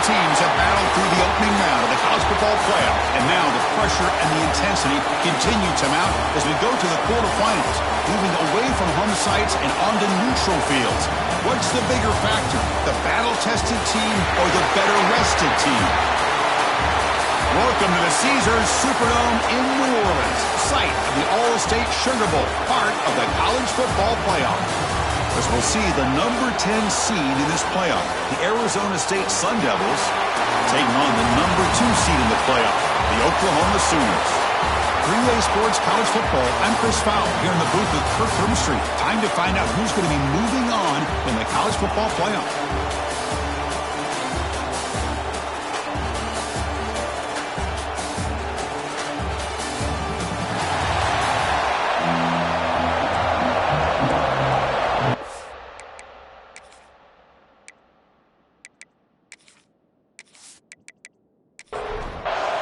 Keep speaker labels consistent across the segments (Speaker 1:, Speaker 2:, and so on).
Speaker 1: teams have battled through the opening round of the college football playoff, and now the pressure and the intensity continue to mount as we go to the quarterfinals, moving away from home sites and onto neutral fields. What's the bigger factor, the battle-tested team or the better-rested team? Welcome to the Caesars Superdome in New Orleans, site of the All-State Sugar Bowl, part of the college football playoff. As we'll see the number 10 seed in this playoff, the Arizona State Sun Devils, taking on the number 2 seed in the playoff, the Oklahoma Sooners. 3A Sports College Football, I'm Chris Fowle here in the booth with Kirk Herbstreit. Time to find out who's going to be moving on in the college football playoff.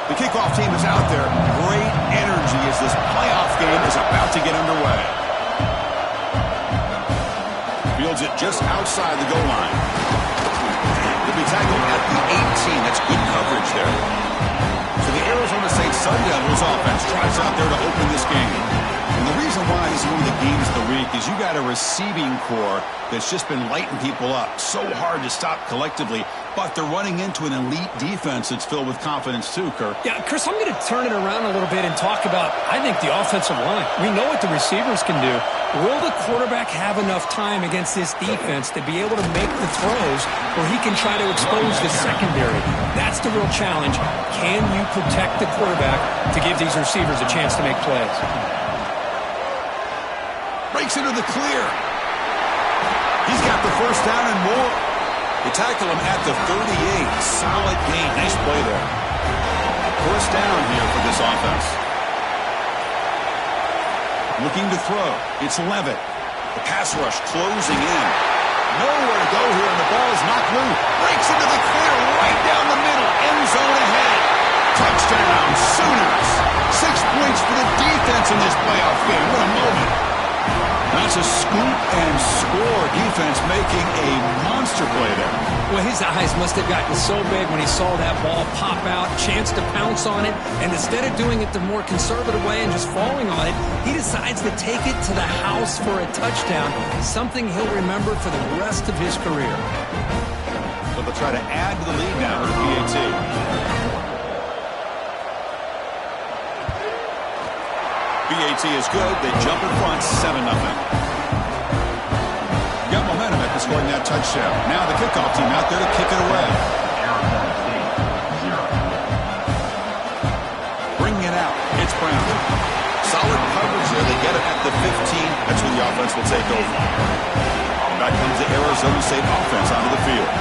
Speaker 1: The kickoff team is out there. Great energy as this playoff game is about to get underway. Fields it just outside the goal line. He'll be tackled at the 18. That's good coverage there. So the Arizona State Sun Devils offense tries out there to open this game. And the reason why this is one of the games of the week is you got a receiving core that's just been lighting people up. So hard to stop collectively, but they're running into an elite defense that's filled with confidence too, Kirk.
Speaker 2: Yeah, Chris, I'm going to turn it around a little bit and talk about, I think, the offensive line. We know what the receivers can do. Will the quarterback have enough time against this defense to be able to make the throws where he can try to expose the secondary? That's the real challenge. Can you protect the quarterback to give these receivers a chance to make plays?
Speaker 1: Breaks into the clear. He's got the first down and more. They tackle him at the 38. Solid gain. Nice play there. First down here for this offense. Looking to throw. It's Levitt. The pass rush closing in. Nowhere to go here, and the ball is knocked loose. Breaks into the clear right down the middle. End zone ahead. Touchdown, Sooners. 6 points for the defense in this playoff game. What a moment. That's a scoop and score. Defense making a monster play there.
Speaker 2: Well, his eyes must have gotten so big when he saw that ball pop out, chance to pounce on it, and instead of doing it the more conservative way and just falling on it, he decides to take it to the house for a touchdown, something he'll remember for the rest of his career.
Speaker 1: So they'll try to add to the lead now with PAT. PAT is good. They jump in front, 7-0. Got momentum after scoring that touchdown. Now the kickoff team out there to kick it away. Bringing it out. It's Brown. Solid coverage there. They get it at the 15. That's when the offense will take over. Back comes the Arizona State offense onto the field.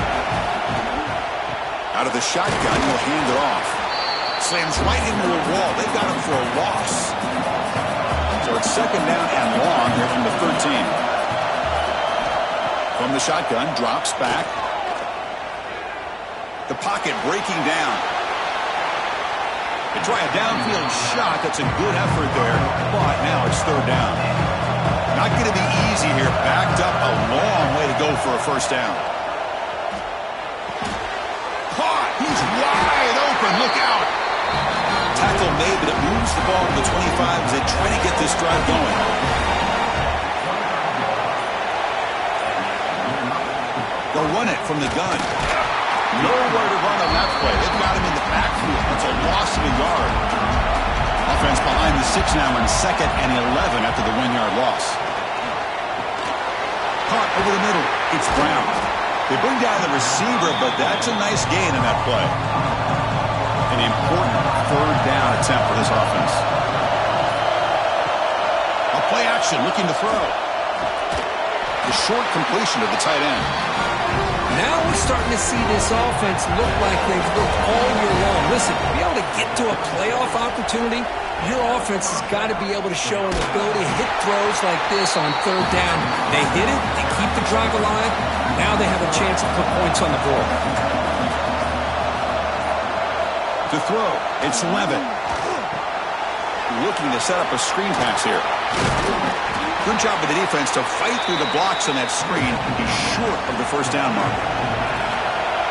Speaker 1: Out of the shotgun, he'll hand it off. Slams right into a wall. They've got him for a loss. So it's second down and long here from the 13. From the shotgun, drops back. The pocket breaking down. They try a downfield shot. That's a good effort there, but now it's third down. Not going to be easy here. Backed up a long way to go for a first down. Caught. He's wide open. Look out. Tackle made, but it moves the ball to the 25 as they try to get this drive going. They'll run it from the gun. Nowhere to run on that play. They've got him in the backfield. That's a loss of a yard. Offense behind the 6 now in second and 11 after the 1-yard loss. Caught over the middle. It's Brown. They bring down the receiver, but that's a nice gain in that play. An important third down attempt for this offense. A play action, looking to throw. The short completion of the tight end.
Speaker 2: Now we're starting to see this offense look like they've looked all year long. Listen, to be able to get to a playoff opportunity, your offense has got to be able to show an ability to hit throws like this on third down. They hit it, they keep the drive alive. Now they have a chance to put points on the board.
Speaker 1: To throw, it's Levitt. Looking to set up a screen pass here. Good job of the defense to fight through the blocks on that screen. He's short of the first down mark.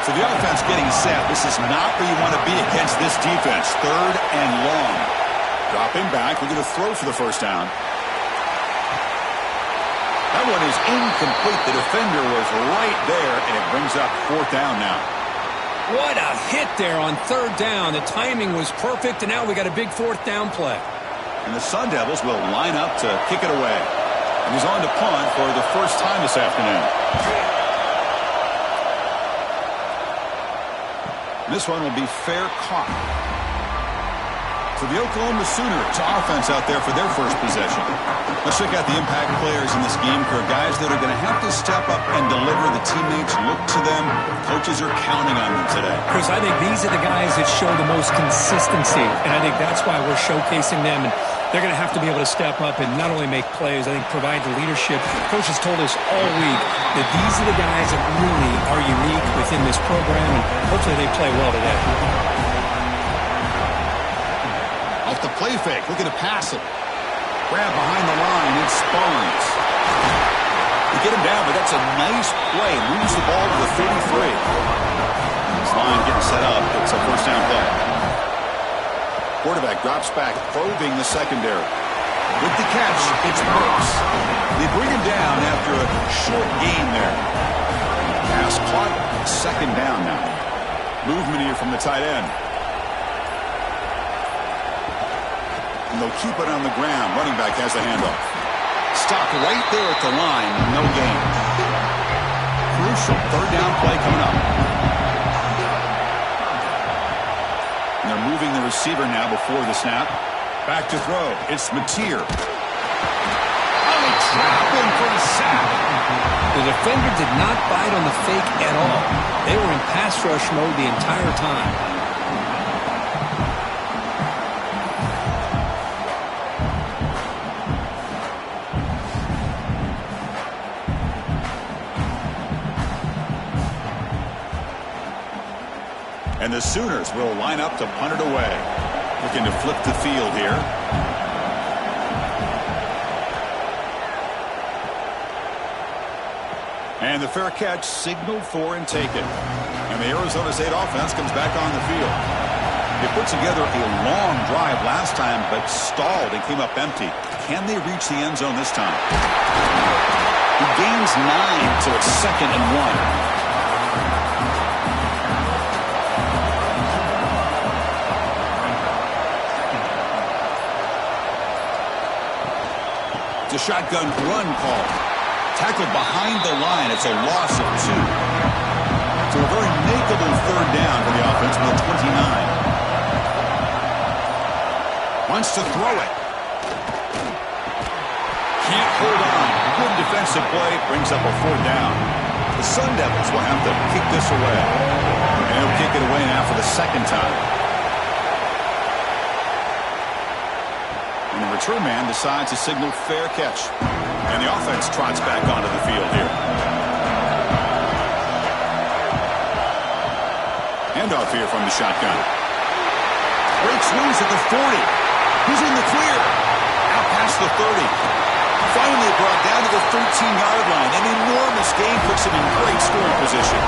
Speaker 1: So the offense getting set. This is not where you want to be against this defense. 3rd and long. Dropping back. We're going to throw for the first down. That one is incomplete. The defender was right there, and it brings up 4th down now.
Speaker 2: What a hit there on 3rd down. The timing was perfect, and now we got a big 4th down play.
Speaker 1: And the Sun Devils will line up to kick it away. And he's on to punt for the first time this afternoon. This one will be fair caught. So the Oklahoma Sooners offense out there for their first possession. Let's check out the impact players in this game. For guys that are going to have to step up and deliver. The teammates look to them. Coaches are counting on them today.
Speaker 2: Chris, I think these are the guys that show the most consistency, and I think that's why we're showcasing them. And they're going to have to be able to step up and not only make plays, I think provide the leadership. Coaches told us all week that these are the guys that really are unique within this program, and hopefully they play well today.
Speaker 1: Off the play fake, looking to pass it. Grab behind the line, it's Barnes. They get him down, but that's a nice play. Moves the ball to the 33. This line getting set up. It's a first down play. Quarterback drops back, probing the secondary. With the catch, it's Brooks. They bring him down after a short gain there. Pass caught, 2nd down now. Movement here from the tight end. And they'll keep it on the ground. Running back has the handoff. Stopped right there at the line, no gain. Crucial 3rd down play coming up. And they're moving the receiver now before the snap. Back to throw. It's Mateer. Oh, they trap him for a sack.
Speaker 2: The defender did not bite on the fake at all. They were in pass rush mode the entire time.
Speaker 1: And the Sooners will line up to punt it away. Looking to flip the field here. And the fair catch signaled for and taken. And the Arizona State offense comes back on the field. They put together a long drive last time, but stalled and came up empty. Can they reach the end zone this time? He gains 9, so it's 2nd and 1. The shotgun run call. Tackled behind the line. It's a loss of 2. So a very makeable 3rd down for the offense with a 29. Wants to throw it. Can't hold on. Good defensive play. Brings up a 4th down. The Sun Devils will have to kick this away. And they'll kick it away now for the 2nd time. And the return man decides to signal fair catch. And the offense trots back onto the field here. Handoff here from the shotgun. Breaks loose at the 40. He's in the clear. Out past the 30. Finally brought down to the 13-yard line. An enormous gain puts him in great scoring position.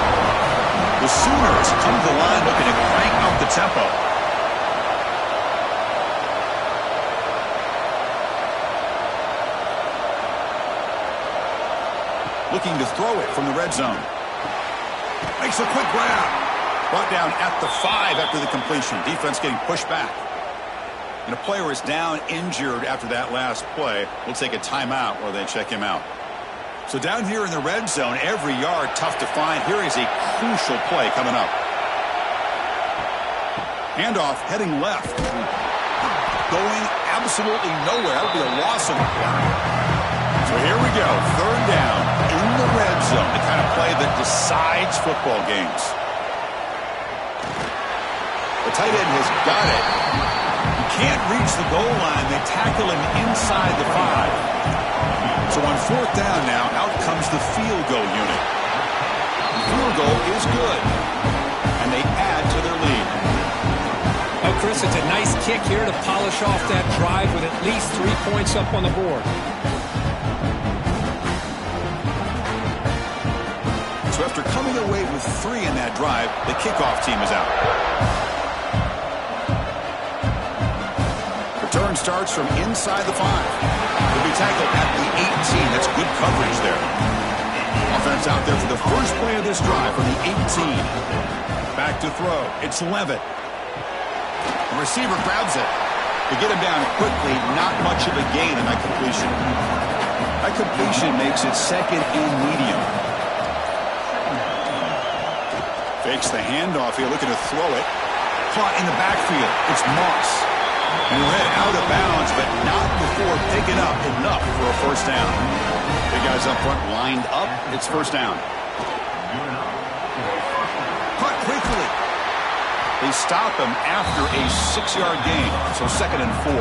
Speaker 1: The Sooners come to the line looking to crank up the tempo. Looking to throw it from the red zone. Makes a quick grab. Brought down at the 5 after the completion. Defense getting pushed back. And a player is down injured after that last play. We'll take a timeout while they check him out. So down here in the red zone, every yard tough to find. Here is a crucial play coming up. Handoff heading left. Going absolutely nowhere. That would be a loss of a play. So here we go. 3rd down in the red zone. The kind of play that decides football games. The tight end has got it. He can't reach the goal line. They tackle him inside the 5. So on 4th down now, out comes the field goal unit. The field goal is good. And they add to their lead.
Speaker 2: Oh, Chris, it's a nice kick here to polish off that drive with at least 3 points up on the board.
Speaker 1: So after coming away with 3 in that drive, the kickoff team is out. Return starts from inside the 5. He'll be tackled at the 18. That's good coverage there. Offense out there for the first play of this drive from the 18. Back to throw. It's Levitt. The receiver grabs it. To get him down quickly, not much of a gain in that completion. That completion makes it 2nd and medium. Fakes the handoff here, looking to throw it. Caught in the backfield. It's Moss. And he'll head out of bounds, but not before picking up enough for a first down. The guys up front lined up. It's first down. Caught quickly. They stop him after a 6-yard gain, so 2nd and 4.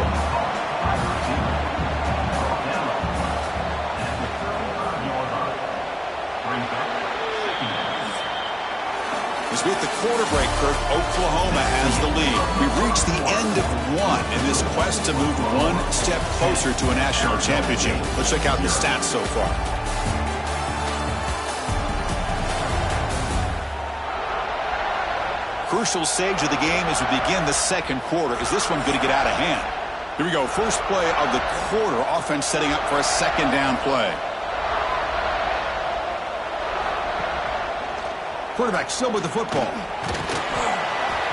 Speaker 1: As we hit the quarter break, Kirk, Oklahoma has the lead. We've reached the end of 1 in this quest to move 1 step closer to a national championship. Let's check out the stats so far. Crucial stage of the game as we begin the second quarter. Is this one going to get out of hand? Here we go. First play of the quarter. Offense setting up for a 2nd down play. Quarterback still with the football.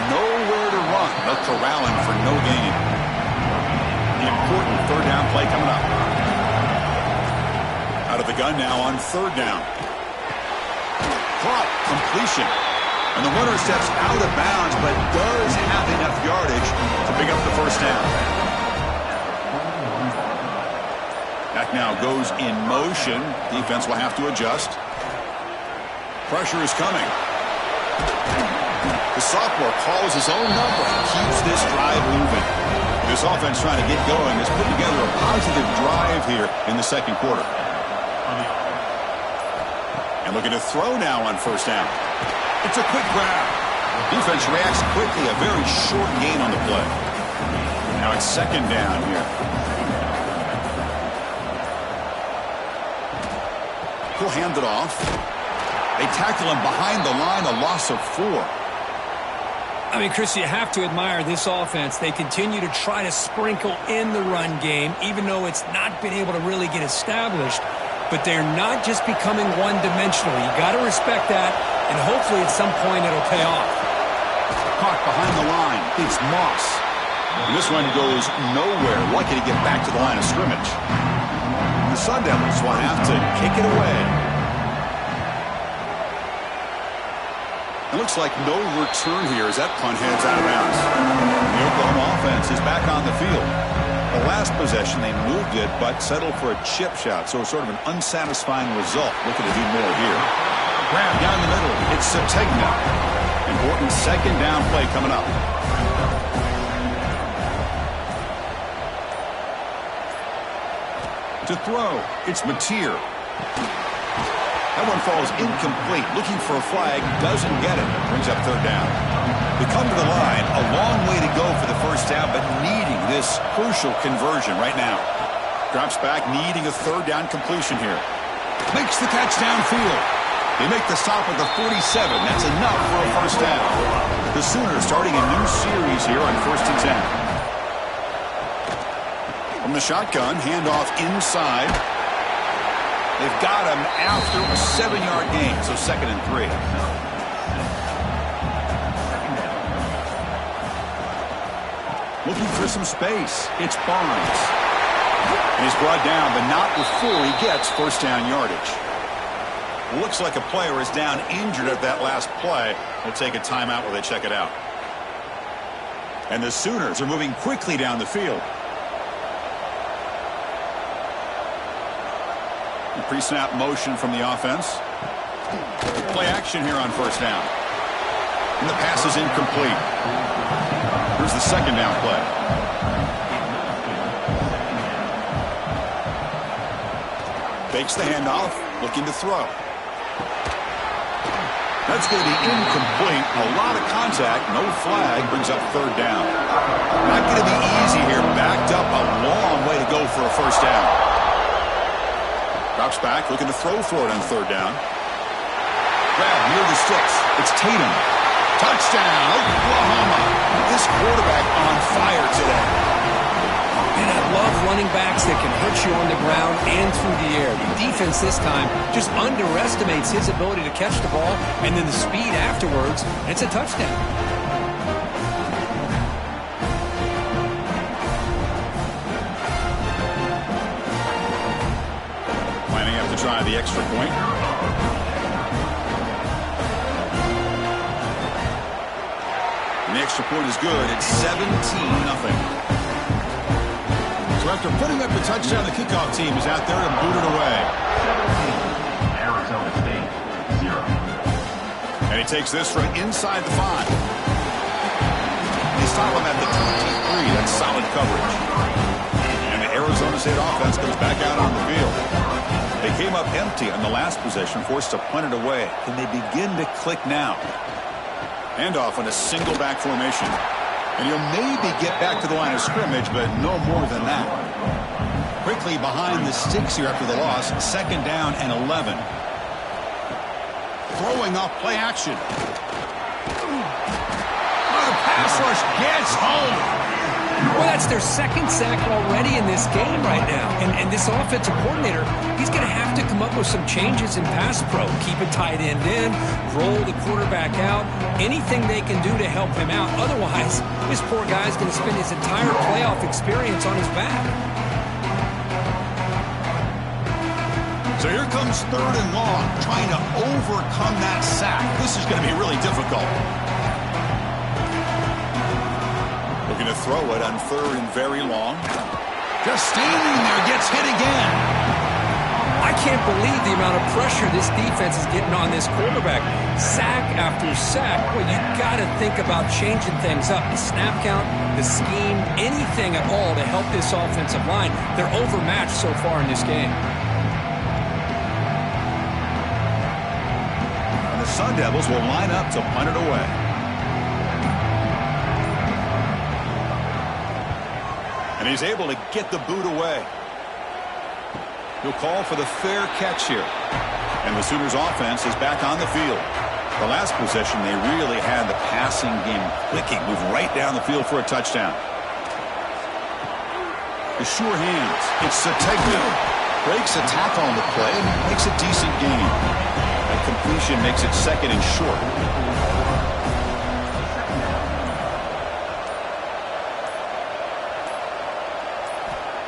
Speaker 1: Nowhere to run. They'll corral him for no gain. The important 3rd down play coming up. Out of the gun now on 3rd down. Caught. Completion. And the runner steps out of bounds, but does have enough yardage to pick up the first down. Back now goes in motion. Defense will have to adjust. Pressure is coming. The sophomore calls his own number and keeps this drive moving. This offense trying to get going has put together a positive drive here in the second quarter. And looking to throw now on first down. It's a quick grab. Defense reacts quickly. A very short gain on the play. Now it's 2nd down here. He'll hand it off. They tackle him behind the line, a loss of 4.
Speaker 2: I mean, Chris, you have to admire this offense. They continue to try to sprinkle in the run game, even though it's not been able to really get established. But they're not just becoming one-dimensional. You got to respect that, and hopefully at some point it'll pay off.
Speaker 1: Caught behind the line. It's Moss. And this one goes nowhere. Lucky to get back to the line of scrimmage. The Sun Devils will have to kick it away. It looks like no return here as that punt heads out of bounds. The Oklahoma offense is back on the field. The last possession, they moved it, but settled for a chip shot, so sort of an unsatisfying result. Looking to do more here. Grab down the middle. It's Sategna. Important 2nd down play coming up. To throw, it's Mateer. That one falls incomplete. Looking for a flag, doesn't get it. Brings up 3rd down. They come to the line, a long way to go for the first down, but needing this crucial conversion right now. Drops back, needing a 3rd down completion here. Makes the catch downfield. They make the stop at the 47. That's enough for a first down. The Sooners starting a new series here on 1st and 10. From the shotgun, handoff inside. They've got him after a 7-yard gain, so 2nd and 3. Looking for some space. It's Barnes. And he's brought down, but not before he gets first down yardage. Looks like a player is down injured at that last play. They'll take a timeout while they check it out. And the Sooners are moving quickly down the field. Pre-snap motion from the offense. Play action here on first down. And the pass is incomplete. Here's the 2nd down play. Fakes the handoff, looking to throw. That's going to be incomplete. A lot of contact, no flag, brings up 3rd down. Not going to be easy here. Backed up a long way to go for a first down. Drops back, looking to throw for it on 3rd down. grab near the sticks. It's Tatum. Touchdown, Oklahoma. This quarterback on fire today.
Speaker 2: And I love running backs that can hurt you on the ground and through the air. The defense this time just underestimates his ability to catch the ball, and then the speed afterwards, it's a touchdown.
Speaker 1: Planning up to try the extra point. And the extra point is good. It's 17-0. So after putting up the touchdown, the kickoff team is out there and booted away.
Speaker 3: 17, Arizona State, 0.
Speaker 1: And he takes this from inside the 5. They stop him at the 23. That's solid coverage. And the Arizona State offense goes back out on the field. They came up empty on the last possession, forced to punt it away. Can they begin to click now? Handoff in a single back formation. And he'll maybe get back to the line of scrimmage, but no more than that. Quickly behind the sticks here after the loss. 2nd down and 11. Throwing off play action. The pass rush gets home.
Speaker 2: Well, that's their 2nd sack already in this game right now. And this offensive coordinator, he's going to have to come up with some changes in pass pro. Keep a tight end in, roll the quarterback out, anything they can do to help him out. Otherwise, this poor guy's going to spend his entire playoff experience on his back.
Speaker 1: So here comes 3rd and long, trying to overcome that sack. This is going to be really difficult. Looking to throw it on 3rd and very long. Just standing there, gets hit again.
Speaker 2: I can't believe the amount of pressure this defense is getting on this quarterback. Sack after sack. Well, you got to think about changing things up. The snap count, the scheme, anything at all to help this offensive line. They're overmatched so far in this game.
Speaker 1: And the Sun Devils will line up to punt it away. And he's able to get the boot away. He'll call for the fair catch here. And the Sooners offense is back on the field. The last possession, they really had the passing game clicking. Move right down the field for a touchdown. The sure hands. It's Sategno. Breaks a tackle on the play and makes a decent gain. That completion makes it 2nd and short.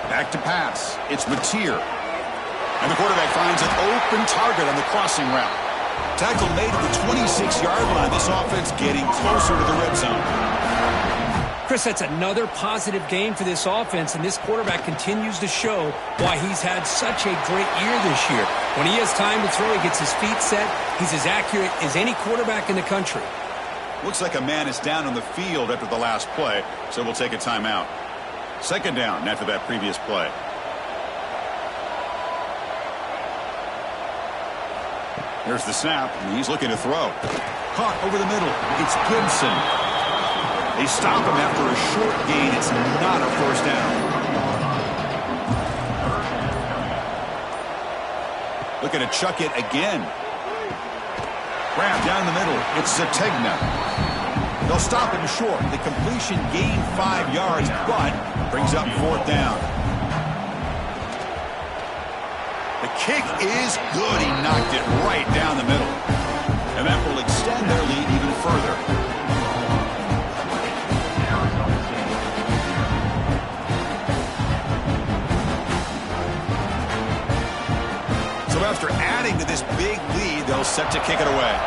Speaker 1: Back to pass. It's Mateer. And the quarterback finds an open target on the crossing route. Tackle made at the 26-yard line. This offense getting closer to the red zone.
Speaker 2: Chris, that's another positive game for this offense, and this quarterback continues to show why he's had such a great year this year. When he has time to throw, he gets his feet set. He's as accurate as any quarterback in the country.
Speaker 1: Looks like a man is down on the field after the last play, so we'll take a timeout. 2nd down after that previous play. There's the snap, and he's looking to throw. Caught over the middle. It's Gibson. They stop him after a short gain. It's not a 1st down. Looking to chuck it again. Grab down the middle. It's Sategna. They'll stop him short. The completion gained 5 yards, but brings up 4th down. The kick is good. He knocked it right down the middle. And that will extend their lead even further. So after adding to this big lead, they'll set to kick it away.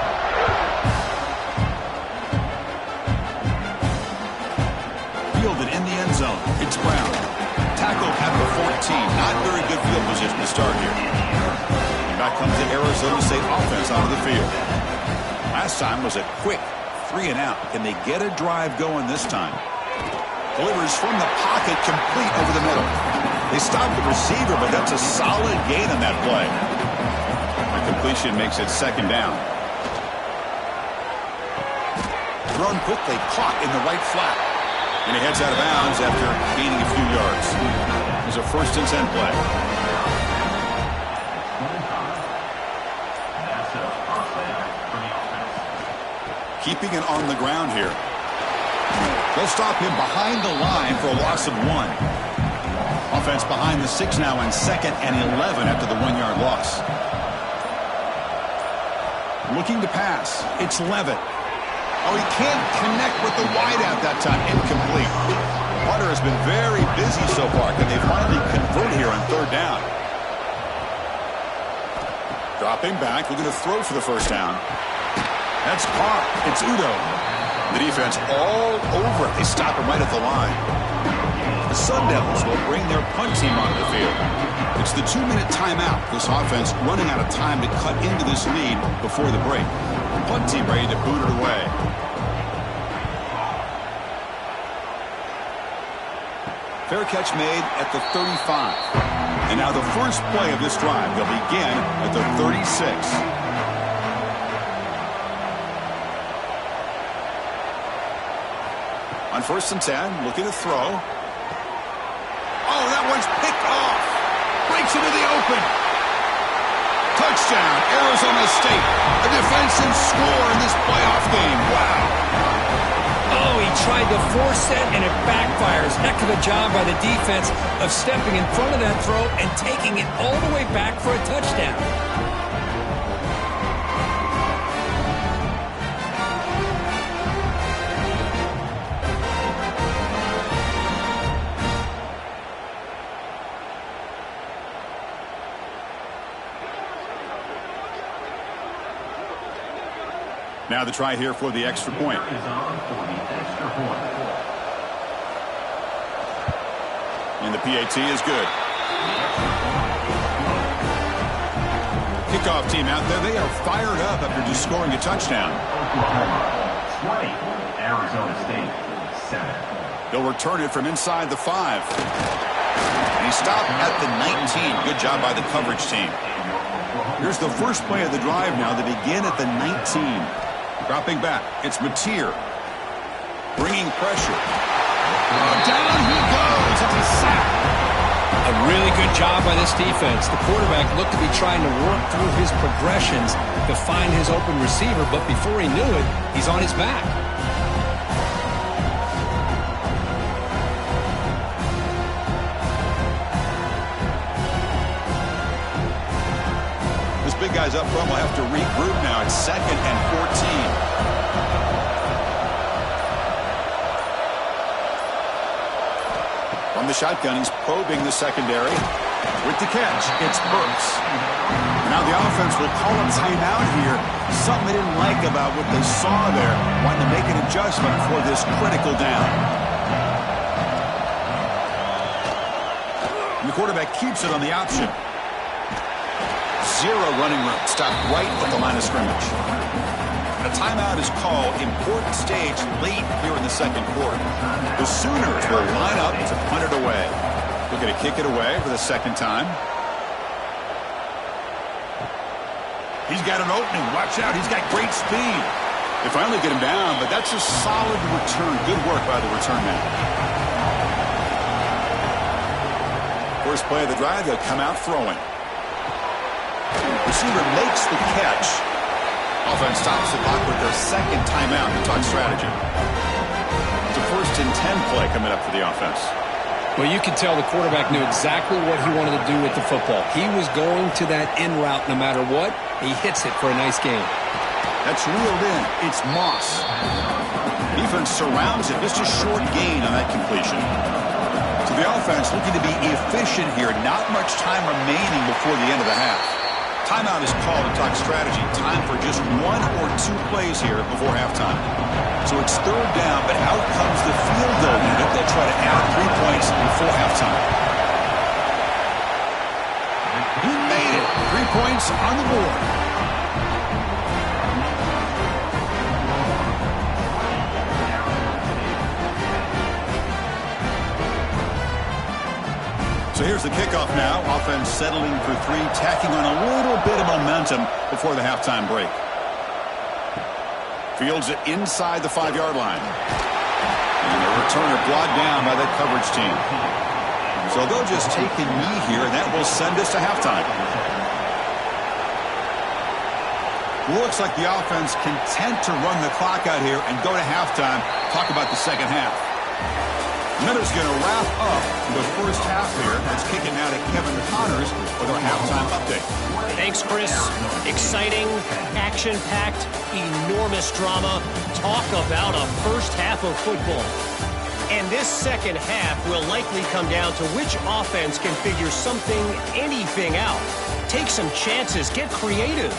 Speaker 1: Fielded in the end zone. It's Brown. Tackled at the 14. Not very good field position to start here. And back comes the Arizona State offense onto the field. Last time was a quick 3 and out. Can they get a drive going this time? Delivers from the pocket, complete over the middle. They stop the receiver, but that's a solid gain on that play. The completion makes it 2nd down. Thrown quickly, caught in the right flat. And he heads out of bounds after gaining a few yards. It's a 1st and 10 play. keeping it on the ground here. They'll stop him behind the line for a loss of 1. Offense behind the 6 now in 2nd and 11 after the 1-yard loss. Looking to pass. It's Levitt. Oh, he can't connect with the wideout that time. Incomplete. Hunter has been very busy so far. Can they finally convert here on 3rd down? Dropping back, looking to throw for the first down. That's Carr. It's Udo. The defense all over it. They stop him right at the line. The Sun Devils will bring their punt team onto the field. It's the 2-minute timeout. This offense running out of time to cut into this lead before the break. The punt team ready to boot it away. Fair catch made at the 35. And now the first play of this drive. They'll begin at the 36. On 1st and 10, looking to throw. Oh, that one's picked off. Breaks into the open. Touchdown, Arizona State. A defensive score in this playoff game. Wow.
Speaker 2: Oh, he tried to force it, and it backfires. Heck of a job by the defense of stepping in front of that throw and taking it all the way back for a touchdown.
Speaker 1: Now the try here for the extra point. And the PAT is good. Kickoff team out there. They are fired up after just scoring a touchdown.
Speaker 3: Oklahoma 20, Arizona State 7.
Speaker 1: They'll return it from inside the 5. And he stopped at the 19. Good job by the coverage team. Here's the first play of the drive now. They begin at the 19. Dropping back, it's Mateer. Bringing pressure. Down he goes. It's a sack.
Speaker 2: A really good job by this defense. The quarterback looked to be trying to work through his progressions to find his open receiver, but before he knew it, he's on his back.
Speaker 1: Big guys up front will have to regroup now. It's 2nd and 14. From the shotgun, he's probing the secondary. With the catch, it's Burks. Now the offense will call a timeout here. Something they didn't like about what they saw there. Wanting to make an adjustment for this critical down. And the quarterback keeps it on the option. 0 running room. Stopped right at the line of scrimmage. And a timeout is called. Important stage late here in the 2nd quarter. The Sooners will line up to punt it away. Looking to kick it away for the 2nd time. He's got an opening. Watch out. He's got great speed. They finally get him down, but that's a solid return. Good work by the return man. First play of the drive, they'll come out throwing. Receiver makes the catch. Offense stops the clock with their 2nd timeout to talk strategy. It's a 1st and 10 play coming up for the offense.
Speaker 2: Well, you could tell the quarterback knew exactly what he wanted to do with the football. He was going to that in route no matter what. He hits it for a nice gain.
Speaker 1: That's reeled in. It's Moss. Defense surrounds it. Just a short gain on that completion. So the offense looking to be efficient here. Not much time remaining before the end of the half. Timeout is called to talk strategy. Time for just 1 or 2 plays here before halftime. So it's 3rd down, but out comes the field goal unit. They'll try to add 3 points before halftime. He made it. 3 points on the board. So here's the kickoff now. Offense settling for 3, tacking on a little bit of momentum before the halftime break. Fields it inside the 5-yard line. And the returner brought down by that coverage team. So they'll just take a knee here, and that will send us to halftime. Well, looks like the offense content to run the clock out here and go to halftime. Talk about the second half. Miller's going to wrap up the first half here. It's kicking out at Kevin Connors with our halftime update.
Speaker 4: Thanks, Chris. Exciting, action-packed, enormous drama. Talk about a first half of football. And this second half will likely come down to which offense can figure something, anything out. Take some chances. Get creative.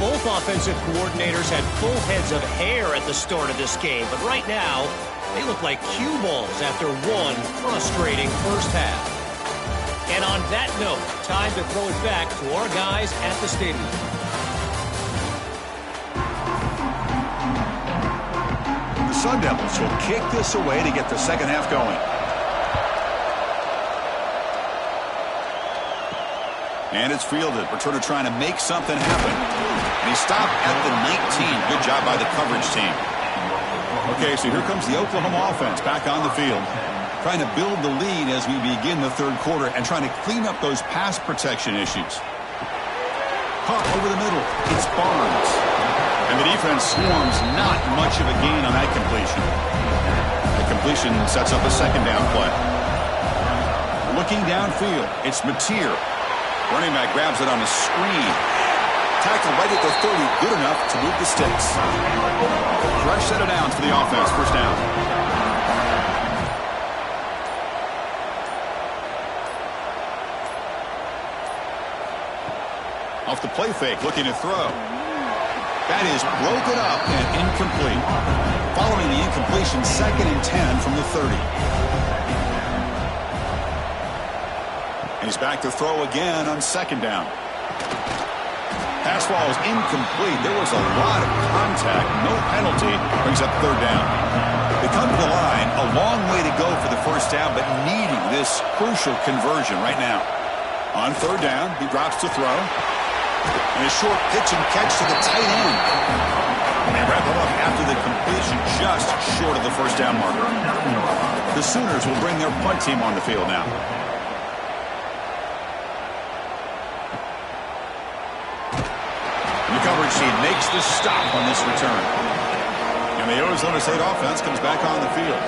Speaker 4: Both offensive coordinators had full heads of hair at the start of this game, but right now, they look like cue balls after one frustrating first half. And on that note, time to throw it back to our guys at the stadium.
Speaker 1: The Sun Devils will kick this away to get the second half going. And it's fielded. Returner trying to make something happen. And he stopped at the 19. Good job by the coverage team. Okay, so here comes the Oklahoma offense back on the field. Trying to build the lead as we begin the third quarter and trying to clean up those pass protection issues. Punt over the middle. It's Barnes. And the defense swarms not much of a gain on that completion. The completion sets up a second down play. Looking downfield, it's Mateer. Running back grabs it on a screen. Tackle right at the 30, good enough to move the sticks. Fresh set of downs for the offense, first down. Off the play fake, looking to throw. That is broken up and incomplete. Following the incompletion, 2nd and 10 from the 30. And he's back to throw again on second down. Pass ball is incomplete. There was a lot of contact. No penalty. Brings up third down. They come to the line. A long way to go for the first down, but needing this crucial conversion right now. On third down, he drops to throw. And a short pitch and catch to the tight end. And they wrap it up after the completion just short of the first down marker. The Sooners will bring their punt team on the field now. The coverage team makes the stop on this return. And the Arizona State offense comes back on the field.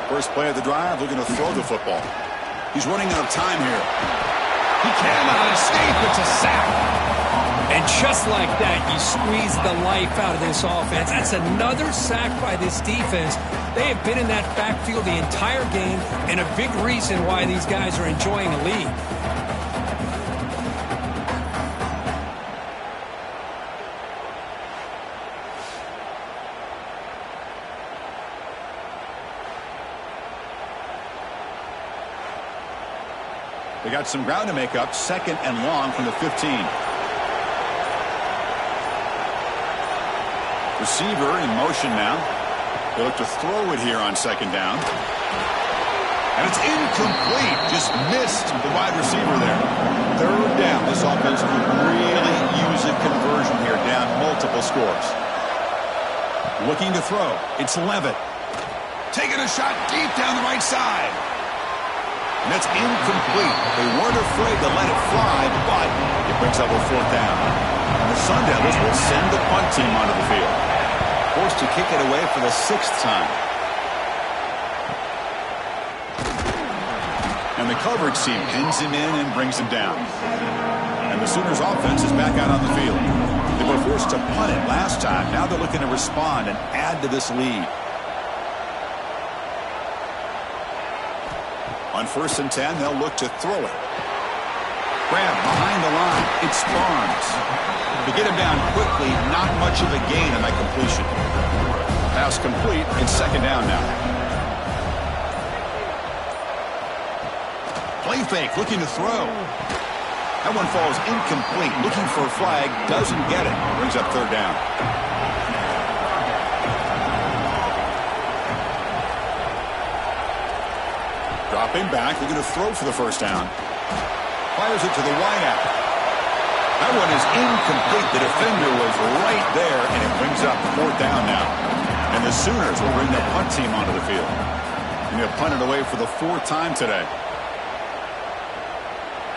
Speaker 1: First play of the drive, looking to throw the football. He's running out of time here. He cannot escape. It's a sack.
Speaker 2: And just like that, you squeeze the life out of this offense. That's another sack by this defense. They have been in that backfield the entire game, and a big reason why these guys are enjoying the lead.
Speaker 1: They got some ground to make up. 2nd and long from the 15. Receiver in motion now. They look to throw it here on second down. And it's incomplete. Just missed the wide receiver there. Third down. This offense could really use a conversion here, down multiple scores. Looking to throw. It's Levitt. Taking a shot deep down the right side. And that's incomplete. They weren't afraid to let it fly, but it brings up a fourth down. And the Sun Devils will send the punt team onto the field. Forced to kick it away for the 6th time. And the coverage team pins him in and brings him down. And the Sooners offense is back out on the field. They were forced to punt it last time. Now they're looking to respond and add to this lead. On 1st and 10, they'll look to throw it. Grab behind the line. It's Barnes. To get him down quickly, not much of a gain on that completion. Pass complete. It's second down now. Play fake, looking to throw. That one falls incomplete. Looking for a flag, doesn't get it. Brings up third down. Dropping back, looking to throw for the first down. Fires it to the wideout. That one is incomplete. The defender was right there, and it brings up fourth down now. And the Sooners will bring their punt team onto the field. And they'll punt it away for the 4th time today.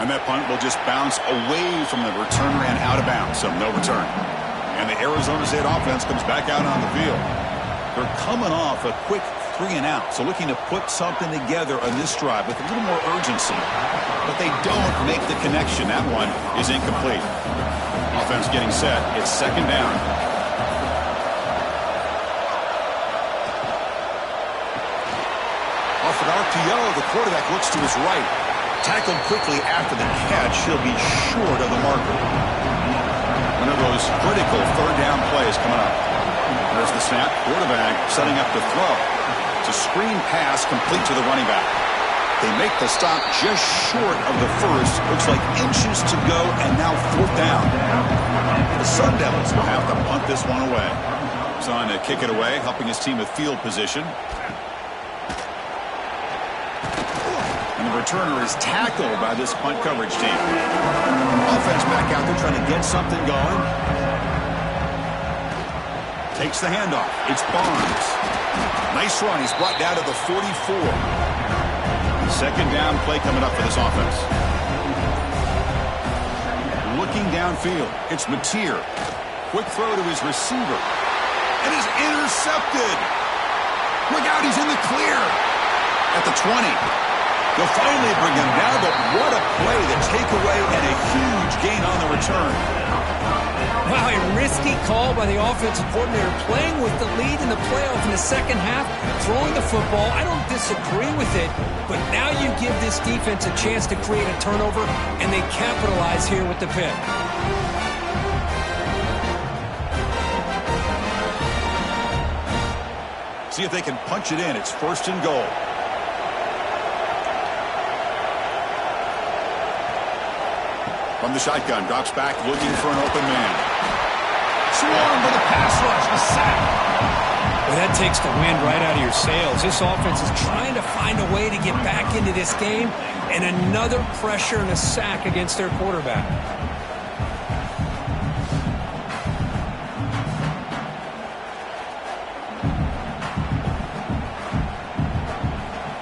Speaker 1: And that punt will just bounce away from the returner and out of bounds, so no return. And the Arizona State offense comes back out on the field. They're coming off a quick 3-and-out, so looking to put something together on this drive with a little more urgency. But they don't make the connection. That one is incomplete. Offense getting set. It's second down. Off an RPO, the quarterback looks to his right. Tackled quickly after the catch. He'll be short of the marker. One of those critical third down plays coming up. There's the snap. Quarterback setting up to throw. It's a screen pass complete to the running back. They make the stop just short of the first. Looks like inches to go, and now fourth down. The Sun Devils will have to punt this one away. Son to kick it away, helping his team with field position. And the returner is tackled by this punt coverage team. Offense back out there trying to get something going. Takes the handoff. It's Barnes. Nice run. He's brought down to the 44. Second down play coming up for this offense. Looking downfield. It's Mateer. Quick throw to his receiver. And is intercepted. Look out. He's in the clear. At the 20. They'll finally bring him down, but what a play. The takeaway and a huge gain on the return.
Speaker 2: Wow, a risky call by the offensive coordinator, playing with the lead in the playoff in the second half, throwing the football. I don't disagree with it, but now you give this defense a chance to create a turnover, and they capitalize here with the pick.
Speaker 1: See if they can punch it in. It's first and goal. From the shotgun, drops back, looking for an open man. Swarm for the pass rush, a sack.
Speaker 2: Well, that takes the wind right out of your sails. This offense is trying to find a way to get back into this game, and another pressure and a sack against their quarterback.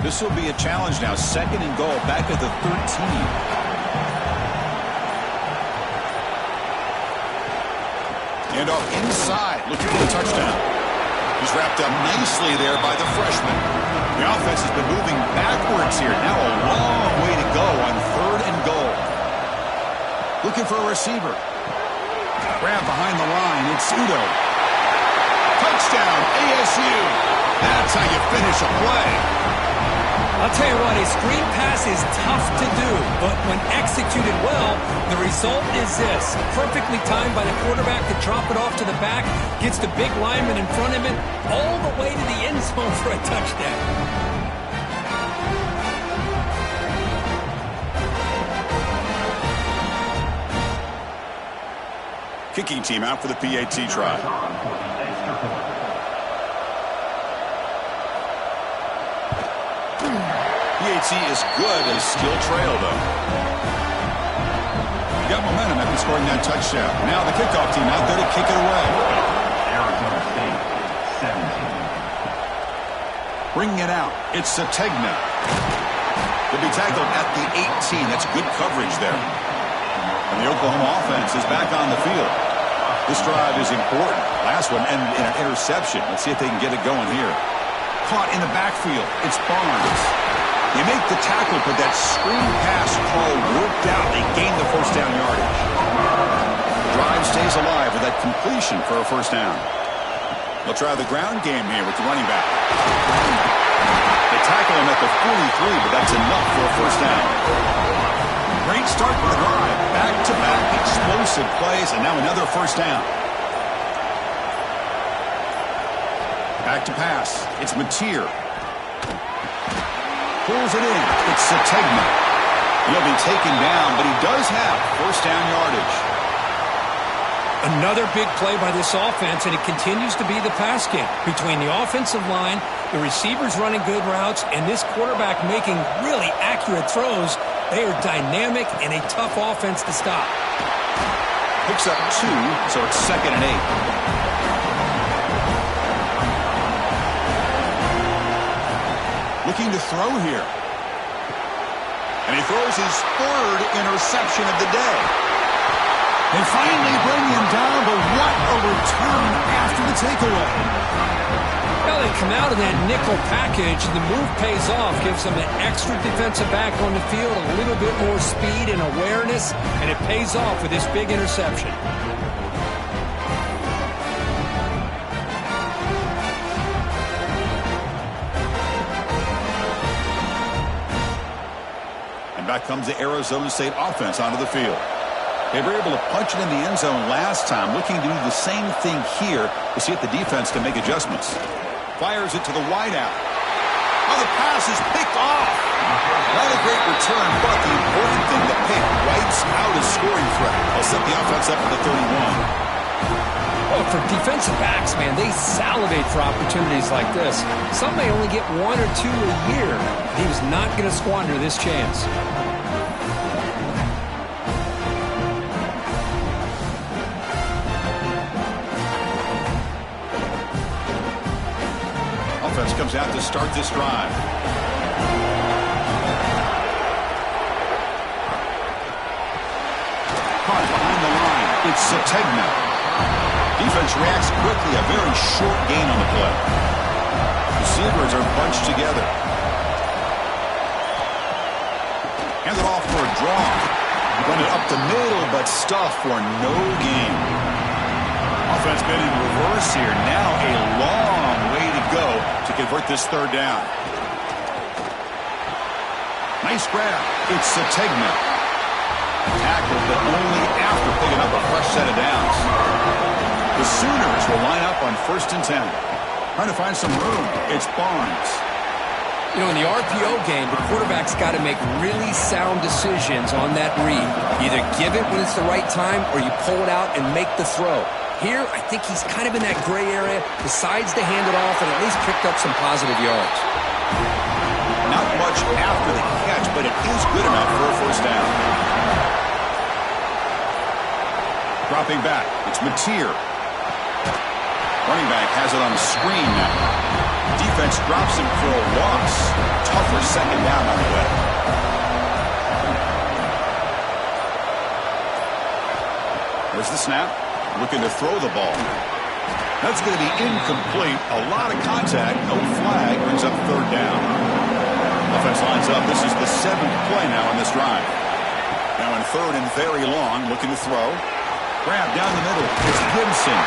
Speaker 1: This will be a challenge now. Second and goal, back at the 13. And off inside, looking for a touchdown. He's wrapped up nicely there by the freshman. The offense has been moving backwards here. Now a long way to go on third and goal. Looking for a receiver. Grab behind the line. It's Udo. Touchdown, ASU. That's how you finish a play.
Speaker 2: I'll tell you what, a screen pass is tough to do, but when executed well, the result is this. Perfectly timed by the quarterback to drop it off to the back, gets the big lineman in front of him, all the way to the end zone for a touchdown.
Speaker 1: Kicking team out for the PAT try. PAT is good, a skill trail, though. Got momentum after scoring that touchdown. Now the kickoff team out there to kick it away.
Speaker 3: Arizona State, 17.
Speaker 1: Bringing it out, it's Sategna. He'll be tackled at the 18. That's good coverage there. And the Oklahoma offense is back on the field. This drive is important. Last one ended in an interception. Let's see if they can get it going here. Caught in the backfield. It's Barnes. They make the tackle, but that screen pass call worked out. They gain the first down yardage. The drive stays alive with that completion for a first down. They'll try the ground game here with the running back. They tackle him at the 43, but that's enough for a first down. Great start for the drive. Back-to-back explosive plays, and now another first down. Back to pass. It's Mateer. Pulls it in. It's Sategna. He'll be taken down, but he does have first down yardage.
Speaker 2: Another big play by this offense, and it continues to be the pass game. Between the offensive line, the receivers running good routes, and this quarterback making really accurate throws, they are dynamic and a tough offense to stop.
Speaker 1: Picks up 2, so it's second and 8. Looking to throw here. And he throws his third interception of the day. They finally bring him down, but what a return after the takeaway.
Speaker 2: Well, they come out of that nickel package, and the move pays off, gives them an extra defensive back on the field, a little bit more speed and awareness, and it pays off with this big interception.
Speaker 1: And back comes the Arizona State offense onto the field. They were able to punch it in the end zone last time, looking to do the same thing here to see if the defense can make adjustments. Fires it to the wideout. Oh, the pass is picked off. Not a great return, but the important thing, the pick wipes out a scoring threat. They'll set the offense up for the 31.
Speaker 2: Oh, for defensive backs, man, they salivate for opportunities like this. Some may only get 1 or 2 a year. He was not going to squander this chance.
Speaker 1: Offense comes out to start this drive. Caught behind the line. It's Sategna. Defense reacts quickly. A very short gain on the play. Receivers are bunched together. Hand it off for a draw. Run it up the middle, but stuffed for no gain. Offense been in reverse here. Now a long way to go to convert this third down. Nice grab. It's Sategna. Tackled, but only after picking up a fresh set of downs. The Sooners will line up on 1st and 10. Trying to find some room. It's Barnes.
Speaker 2: You know, in the RPO game, the quarterback's got to make really sound decisions on that read. Either give it when it's the right time or you pull it out and make the throw. Here, I think he's kind of in that gray area, decides to hand it off and at least picked up some positive yards.
Speaker 1: Not much after the catch, but it is good enough for a first down. Dropping back, it's Mateer. Running back has it on the screen now. Defense drops him for a loss. Tougher second down on the way. There's the snap. Looking to throw the ball. That's going to be incomplete. A lot of contact. No flag. Brings up third down. Offense lines up. This is the 7th play now on this drive. Now in 3rd and very long. Looking to throw. Grab down the middle. It's Gibson.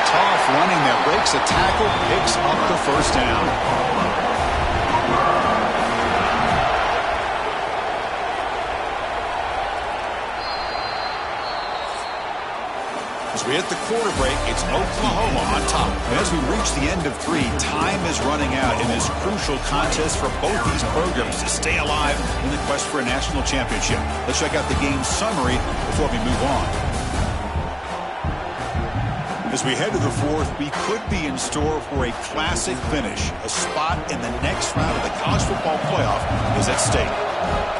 Speaker 1: Tough running there. Breaks a tackle. Picks up the first down. As we hit the quarter break, it's Oklahoma on top. As we reach the end of 3, time is running out in this crucial contest for both these programs to stay alive in the quest for a national championship. Let's check out the game summary before we move on. As we head to the 4th, we could be in store for a classic finish. A spot in the next round of the college football playoff is at stake.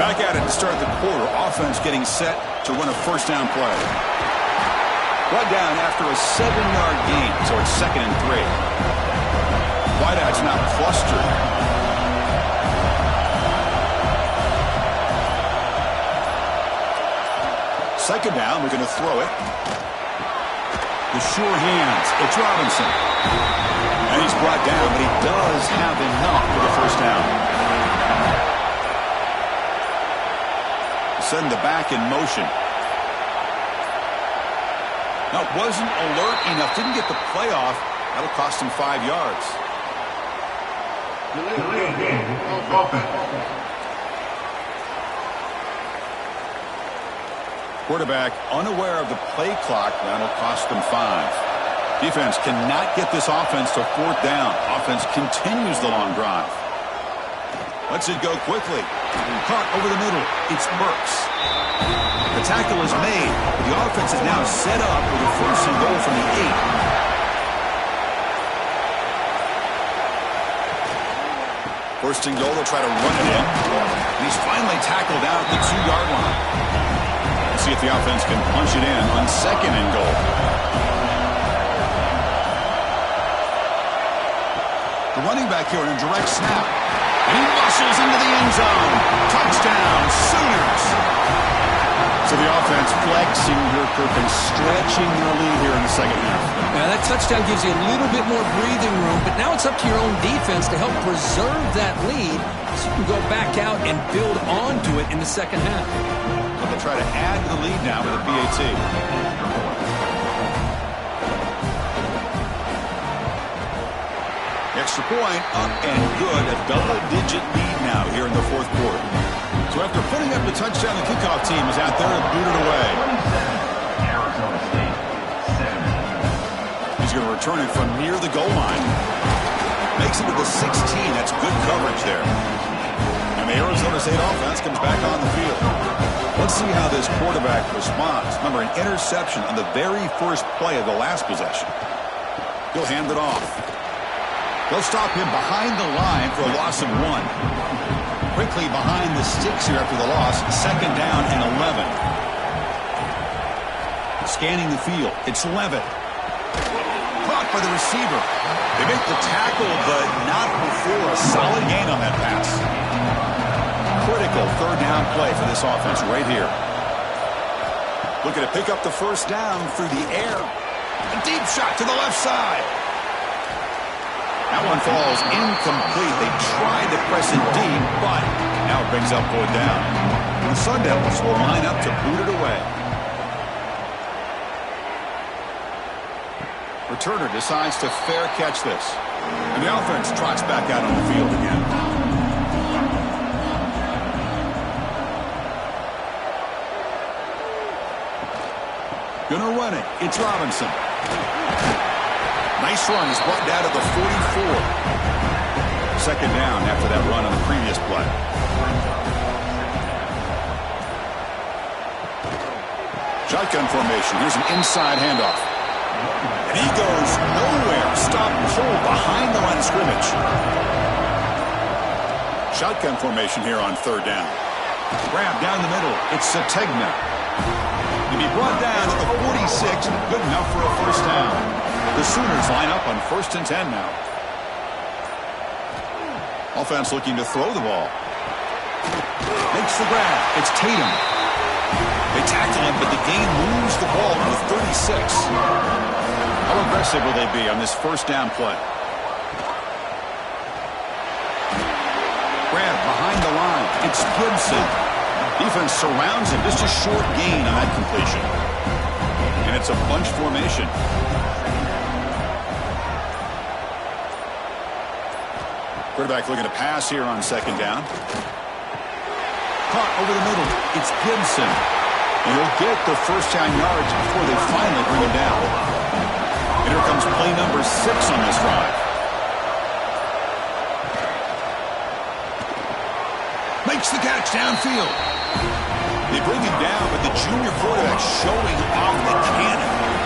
Speaker 1: Back at it to start the quarter. Offense getting set to run a first down play. Brought down after a 7-yard gain, so it's 2nd and 3. Wideout's now clustered. Second down, we're going to throw it. The sure hands, it's Robinson. And he's brought down, but he does have enough for the first down. Send the back in motion. Now, wasn't alert enough. Didn't get the play off. That'll cost him 5 yards. Quarterback unaware of the play clock. That'll cost them 5. Defense cannot get this offense to 4th down. Offense continues the long drive. Lets it go quickly. Caught over the middle. It's Burks. The tackle is made. The offense is now set up with a 1st and goal from the 8. 1st and goal, they'll try to run it in. And he's finally tackled out at the 2-yard line. Let's see if the offense can punch it in on 2nd and goal. The running back here in a direct snap. And he muscles into the end zone. Touchdown. Touchdown, Sooners! So the offense flexing here, Kirk, and stretching their lead here in the second half.
Speaker 2: Now that touchdown gives you a little bit more breathing room, but now it's up to your own defense to help preserve that lead so you can go back out and build onto it in the second half.
Speaker 1: But they'll try to add to the lead now with a PAT. Extra point, up and good. A double-digit lead now here in the fourth quarter. So after putting up the touchdown, the kickoff team is out there and booted away.
Speaker 3: Arizona State, 7.
Speaker 1: He's going to return it from near the goal line. Makes it to the 16. That's good coverage there. And the Arizona State offense comes back on the field. Let's see how this quarterback responds. Remember, an interception on the very first play of the last possession. He'll hand it off. They'll stop him behind the line for a loss of 1. Quickly behind the sticks here after the loss. Second down and 11. Scanning the field. It's Levitt. Caught by the receiver. They make the tackle, but not before a solid gain on that pass. Critical third down play for this offense right here. Looking to pick up the first down through the air. A deep shot to the left side. That one falls incomplete. They tried to press it deep, but now it brings up fourth down. The Sun Devils will line up to boot it away. Returner decides to fair catch this. And the offense trots back out on the field again. Gonna run it. It's Robinson. Nice run. He's brought down to the 44. Second down after that run on the previous play. Shotgun formation. Here's an inside handoff. And he goes nowhere. Stop and hold behind the line of scrimmage. Shotgun formation here on third down. Grab down the middle. It's Sategna. He'll be brought down to the 46. Good enough for a first down. The Sooners line up on 1st and 10 now. Offense looking to throw the ball. Makes the grab. It's Tatum. They tackle him, but the gain moves the ball to the 36. How aggressive will they be on this first down play? Grab behind the line. It's Gibson. Defense surrounds him. Just a short gain on that completion. And it's a bunch formation. Quarterback looking to pass here on second down. Caught over the middle. It's Gibson. And he'll get the first down yards before they finally bring him down. And here comes play number 6 on this drive. Makes the catch downfield. They bring him down, but the junior quarterback showing off the cannon.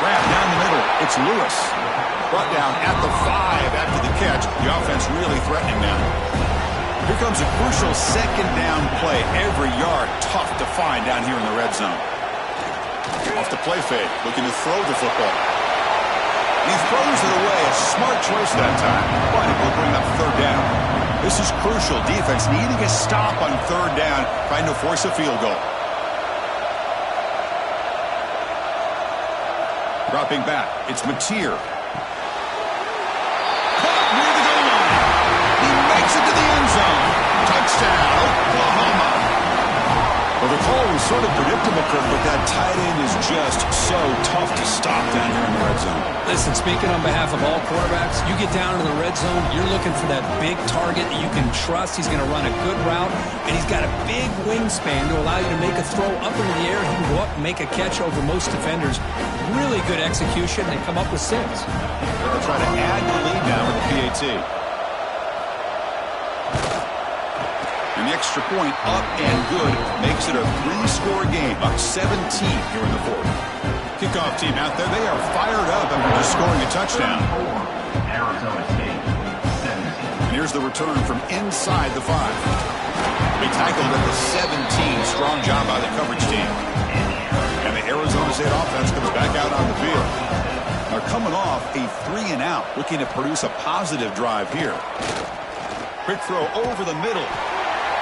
Speaker 1: Grab down the middle. It's Lewis. Brought down at the 5 after the catch. The offense really threatening now. Here comes a crucial second down play. Every yard tough to find down here in the red zone. Off the play fake. Looking to throw the football. He throws it away. A smart choice that time. But it will bring up third down. This is crucial. Defense needing a stop on third down. Trying to force a field goal. Dropping back. It's Mateer. Caught near the goal line. He makes it to the end zone. Touchdown, Oklahoma. Well, the call was sort of predictable, Kirk, but that tight end is just so tough to stop down here in the red zone.
Speaker 2: Listen, speaking on behalf of all quarterbacks, you get down into the red zone, you're looking for that big target that you can trust. He's going to run a good route, and he's got a big wingspan to allow you to make a throw up into the air. He can go up and make a catch over most defenders. Really good execution. They come up with 6.
Speaker 1: They'll try to add the lead now with the PAT. And the extra point up and good makes it a 3-score game, up 17 here in the fourth. Kickoff team out there, they are fired up after just scoring a touchdown.
Speaker 3: Arizona State, 17.
Speaker 1: And here's the return from inside the 5. They tackled at the 17. Strong job by the coverage team. And the Arizona State offense comes back out on the field. They're coming off a 3-and-out, looking to produce a positive drive here. Quick throw over the middle.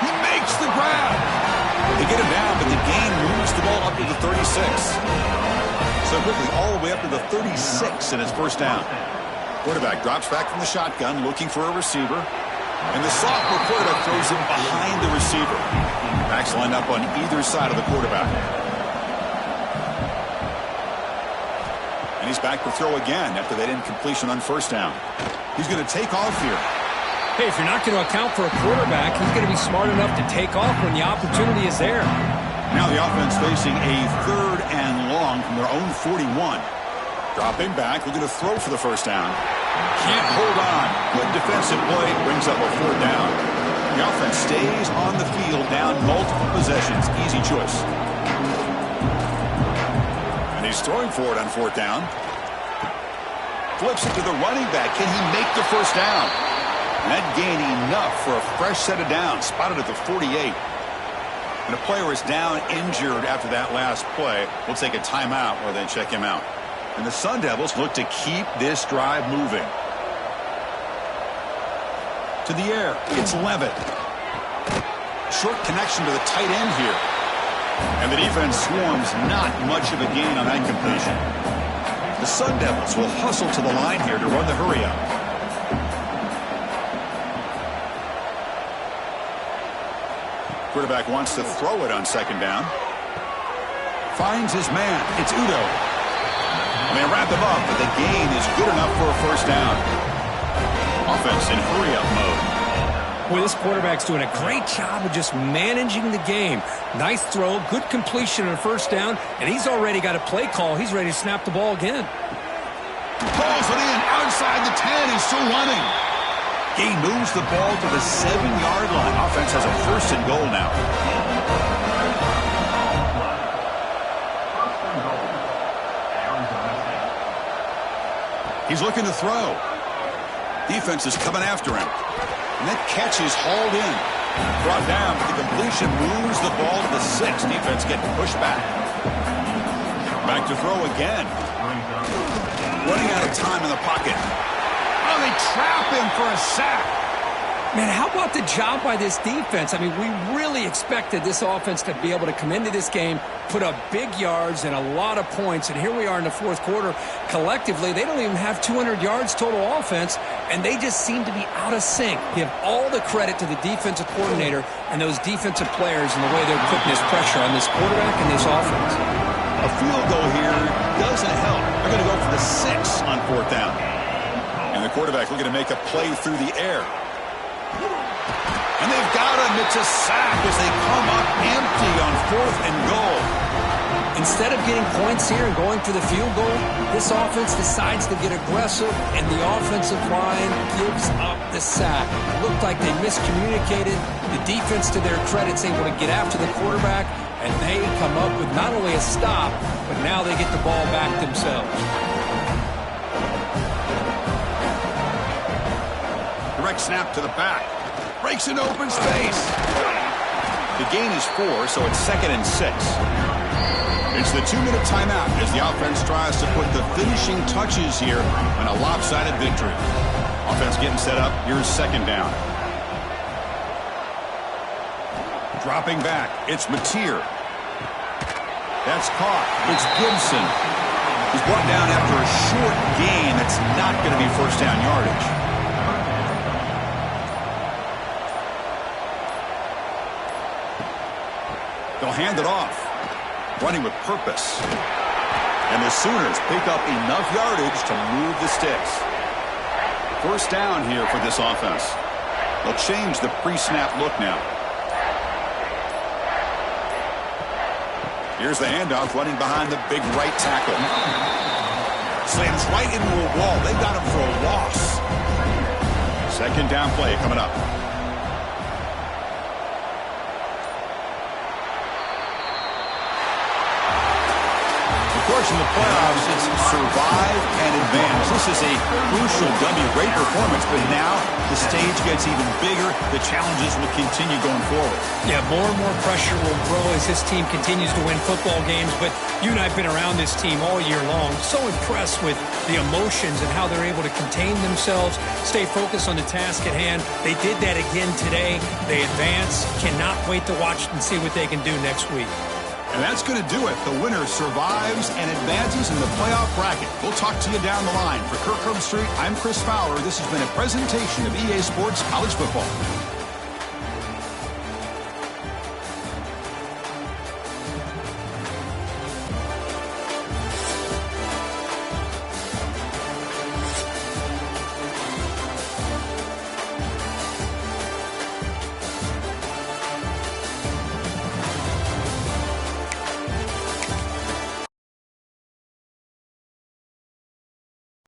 Speaker 1: He makes the grab. They get him down, but the gain moves the ball up to the 36. So quickly all the way up to the 36 in his first down. Quarterback drops back from the shotgun, looking for a receiver. And the sophomore quarterback throws it behind the receiver. Backs lined up on either side of the quarterback. And he's back to throw again after that incompletion on first down. He's going to take off here.
Speaker 2: Hey, if you're not going to account for a quarterback, he's going to be smart enough to take off when the opportunity is there.
Speaker 1: Now the offense facing a 3rd and long from their own 41. Dropping back, looking to throw for the first down. Can't hold on. Good defensive play, brings up a 4th down. The offense stays on the field, down multiple possessions. Easy choice. And he's throwing for it on 4th down. Flips it to the running back. Can he make the first down? And that gain enough for a fresh set of downs. Spotted at the 48. And a player is down injured after that last play. We'll take a timeout or then check him out. And the Sun Devils look to keep this drive moving. To the air, it's Levitt. Short connection to the tight end here. And the defense swarms, not much of a gain on that completion. The Sun Devils will hustle to the line here to run the hurry up. Quarterback wants to throw it on 2nd down. Finds his man. It's Udo. And they wrap him up, but the gain is good enough for a first down. Offense in hurry-up mode.
Speaker 2: Boy, this quarterback's doing a great job of just managing the game. Nice throw, good completion on first down, and he's already got a play call. He's ready to snap the ball again.
Speaker 1: Pulls it in outside the 10. He's still running. He moves the ball to the 7-yard line. Offense has a 1st and goal now. He's looking to throw. Defense is coming after him. And that catch is hauled in. Brought down, but the completion moves the ball to the 6. Defense getting pushed back. Back to throw again. Running out of time in the pocket. Oh, they trap him for a sack.
Speaker 2: Man, how about the job by this defense? I mean, we really expected this offense to be able to come into this game, put up big yards and a lot of points, and here we are in the 4th quarter. Collectively, they don't even have 200 yards total offense, and they just seem to be out of sync. Give all the credit to the defensive coordinator and those defensive players and the way they're putting this pressure on this quarterback and this offense.
Speaker 1: A field goal here doesn't help. They're going to go for the 6 on 4th down. And the quarterback looking to make a play through the air. And they've got him. It's a sack as they come up empty on 4th and goal.
Speaker 2: Instead of getting points here and going for the field goal, this offense decides to get aggressive, and the offensive line gives up the sack. It looked like they miscommunicated. The defense, to their credit, is able to get after the quarterback, and they come up with not only a stop, but now they get the ball back themselves.
Speaker 1: Direct snap to the back. Breaks into open space. The gain is 4, so it's 2nd and 6. It's the 2-minute timeout as the offense tries to put the finishing touches here on a lopsided victory. Offense getting set up. Here's 2nd down. Dropping back. It's Mateer. That's caught. It's Gibson. He's brought down after a short gain. That's not going to be first down yardage. They'll hand it off. Running with purpose. And the Sooners pick up enough yardage to move the sticks. First down here for this offense. They'll change the pre-snap look now. Here's the handoff, running behind the big right tackle. Slams right into a wall. They got him for a loss. 2nd down play coming up. Of course, in the playoffs, it's survive and advance. This is a crucial W. Great performance, but now the stage gets even bigger. The challenges will continue going forward.
Speaker 2: Yeah, more and more pressure will grow as this team continues to win football games. But you and I have been around this team all year long. So impressed with the emotions and how they're able to contain themselves, stay focused on the task at hand. They did that again today. They advance. Cannot wait to watch and see what they can do next week.
Speaker 1: And that's going to do it. The winner survives and advances in the playoff bracket. We'll talk to you down the line. For Kirk Herbstreit, I'm Chris Fowler. This has been a presentation of EA Sports College Football.